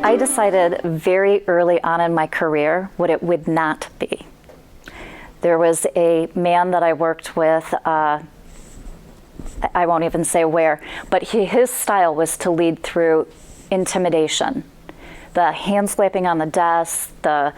I decided very early on in my career what it would not be. There was a man that I worked with, I won't even say where, but his style was to lead through intimidation. The hand slapping on the desk, the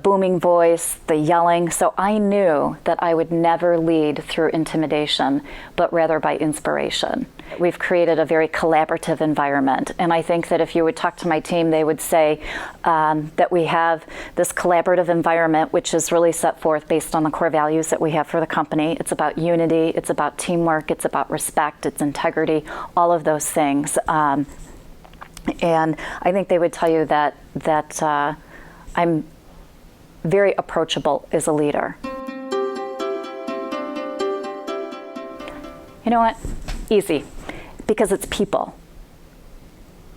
booming voice, the yelling. So I knew that I would never lead through intimidation, but rather by inspiration. We've created a very collaborative environment. And I think that if you would talk to my team, they would say that we have this collaborative environment, which is really set forth based on the core values that we have for the company. It's about unity, it's about teamwork, it's about respect, it's integrity, all of those things. And I think they would tell you that I'm very approachable as a leader. You know what? Easy, because it's people.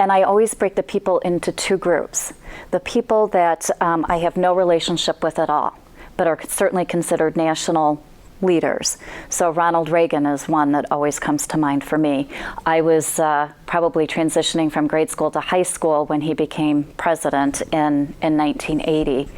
And I always break the people into two groups. The people that I have no relationship with at all, but are certainly considered national leaders. So Ronald Reagan is one that always comes to mind for me. I was probably transitioning from grade school to high school when he became president in 1980.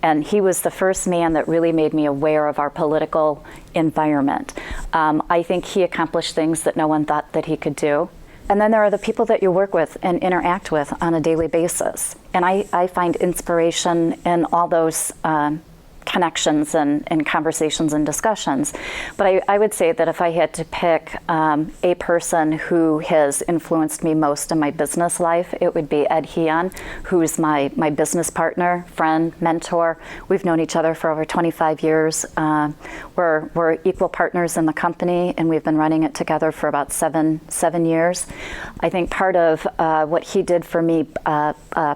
And he was the first man that really made me aware of our political environment. I think he accomplished things that no one thought that he could do. And then there are the people that you work with and interact with on a daily basis. And I find inspiration in all those connections and conversations and discussions. But I would say that if I had to pick a person who has influenced me most in my business life, it would be Ed Heon, who's my business partner, friend, mentor. We've known each other for over 25 years. We're equal partners in the company, and we've been running it together for about seven years. I think part of what he did for me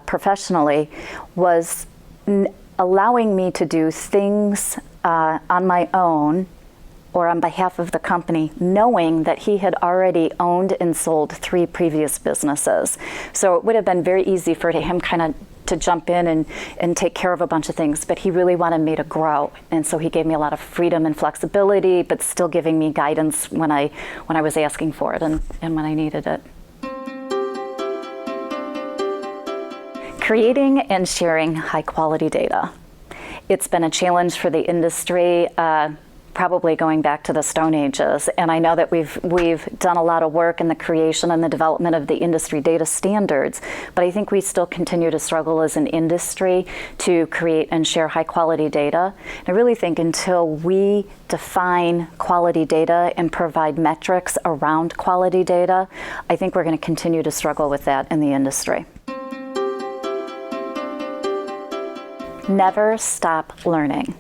professionally was allowing me to do things on my own or on behalf of the company, knowing that he had already owned and sold 3 previous businesses. So it would have been very easy for him kind of to jump in and take care of a bunch of things, but he really wanted me to grow. And so he gave me a lot of freedom and flexibility, but still giving me guidance when I was asking for it and when I needed it. Creating and sharing high quality data. It's been a challenge for the industry, probably going back to the Stone Ages. And I know that we've done a lot of work in the creation and the development of the industry data standards, but I think we still continue to struggle as an industry to create and share high quality data. And I really think until we define quality data and provide metrics around quality data, I think we're going to continue to struggle with that in the industry. Never stop learning.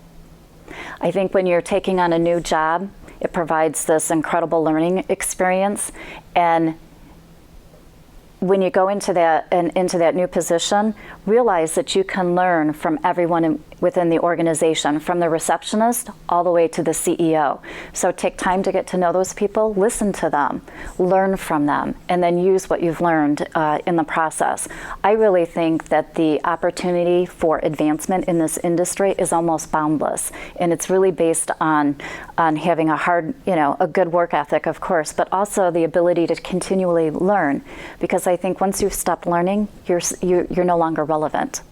I think when you're taking on a new job, it provides this incredible learning experience. And when you go into that new position, realize that you can learn from everyone within the organization, from the receptionist all the way to the CEO. So take time to get to know those people, listen to them, learn from them, and then use what you've learned in the process. I really think that the opportunity for advancement in this industry is almost boundless, and it's really based on having a good work ethic, of course, but also the ability to continually learn, because I think once you've stopped learning, you're no longer relevant.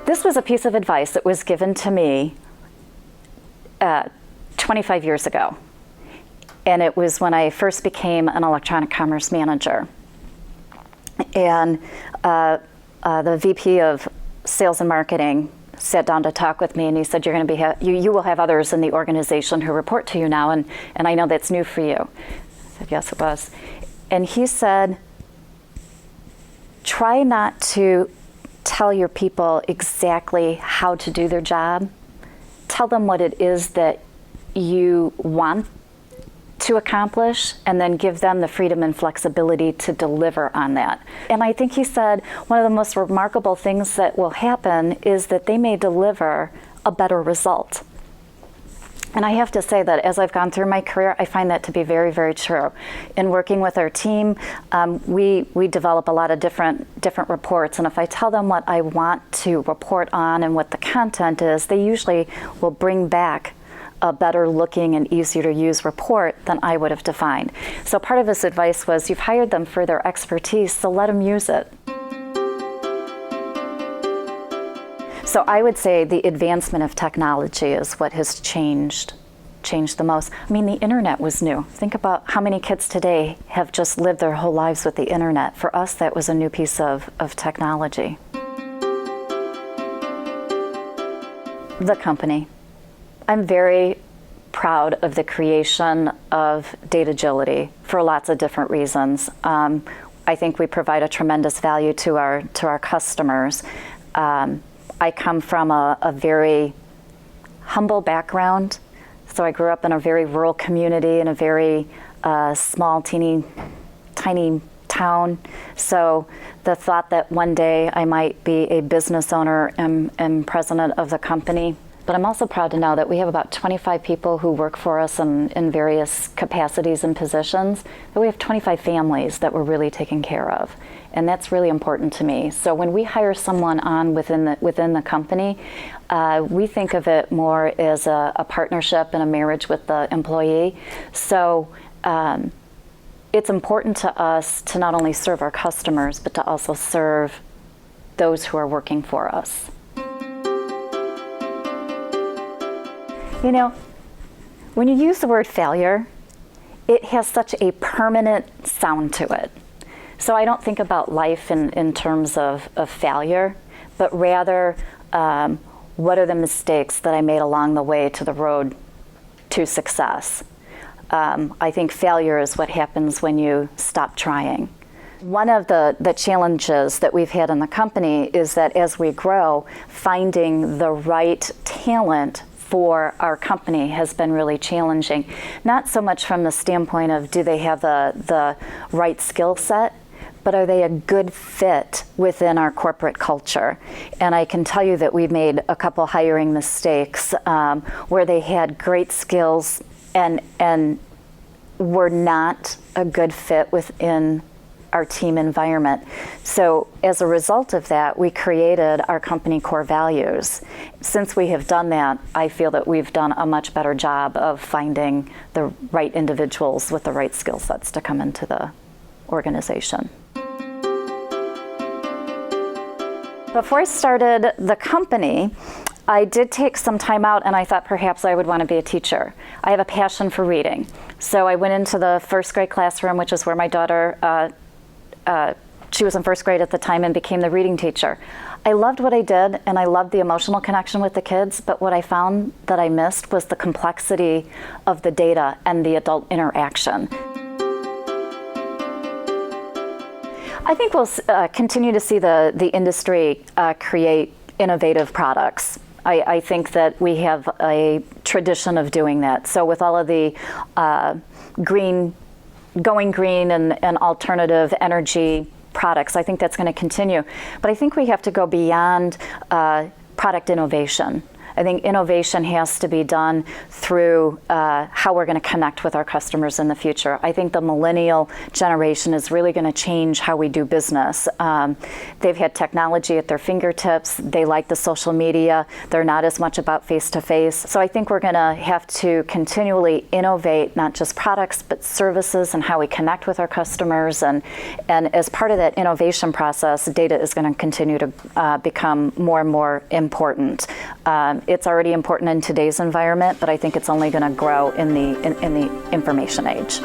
This was a piece of advice that was given to me 25 years ago. And it was when I first became an electronic commerce manager. And the VP of sales and marketing sat down to talk with me, and he said, "You're going to be you will have others in the organization who report to you now, and I know that's new for you." I said, "Yes, it was." And he said, "Try not to tell your people exactly how to do their job. Tell them what it is that you want to accomplish, and then give them the freedom and flexibility to deliver on that." And I think he said one of the most remarkable things that will happen is that they may deliver a better result. And I have to say that as I've gone through my career, I find that to be very, very true. In working with our team, we develop a lot of different reports, and if I tell them what I want to report on and what the content is, they usually will bring back a better looking and easier to use report than I would have defined. So part of his advice was, you've hired them for their expertise, so let them use it. So I would say the advancement of technology is what has changed the most. I mean, the internet was new. Think about how many kids today have just lived their whole lives with the internet. For us, that was a new piece of technology. The company. I'm very proud of the creation of DATAgility for lots of different reasons. I think we provide a tremendous value to our customers. I come from a very humble background. So I grew up in a very rural community in a very small, tiny town. So the thought that one day I might be a business owner and president of the company. But I'm also proud to know that we have about 25 people who work for us in various capacities and positions. But we have 25 families that we're really taking care of. And that's really important to me. So when we hire someone on within the company, we think of it more as a partnership and a marriage with the employee. So it's important to us to not only serve our customers, but to also serve those who are working for us. You know, when you use the word failure, it has such a permanent sound to it. So I don't think about life in terms of failure, but rather what are the mistakes that I made along the way to the road to success. I think failure is what happens when you stop trying. One of the challenges that we've had in the company is that as we grow, finding the right talent for our company has been really challenging. Not so much from the standpoint of do they have the right skill set, but are they a good fit within our corporate culture? And I can tell you that we've made a couple hiring mistakes where they had great skills and were not a good fit within our team environment. So as a result of that, we created our company core values. Since we have done that, I feel that we've done a much better job of finding the right individuals with the right skill sets to come into the organization. Before I started the company, I did take some time out and I thought perhaps I would want to be a teacher. I have a passion for reading. So I went into the first grade classroom, which is where my daughter, she was in first grade at the time, and became the reading teacher. I loved what I did and I loved the emotional connection with the kids, but what I found that I missed was the complexity of the data and the adult interaction. I think we'll continue to see the industry create innovative products. I think that we have a tradition of doing that. So with all of the going green and alternative energy products, I think that's going to continue. But I think we have to go beyond product innovation. I think innovation has to be done through how we're going to connect with our customers in the future. I think the millennial generation is really going to change how we do business. They've had technology at their fingertips. They like the social media. They're not as much about face-to-face. So I think we're going to have to continually innovate, not just products, but services and how we connect with our customers. And as part of that innovation process, data is going to continue to become more and more important. It's already important in today's environment, but I think it's only going to grow in the information age.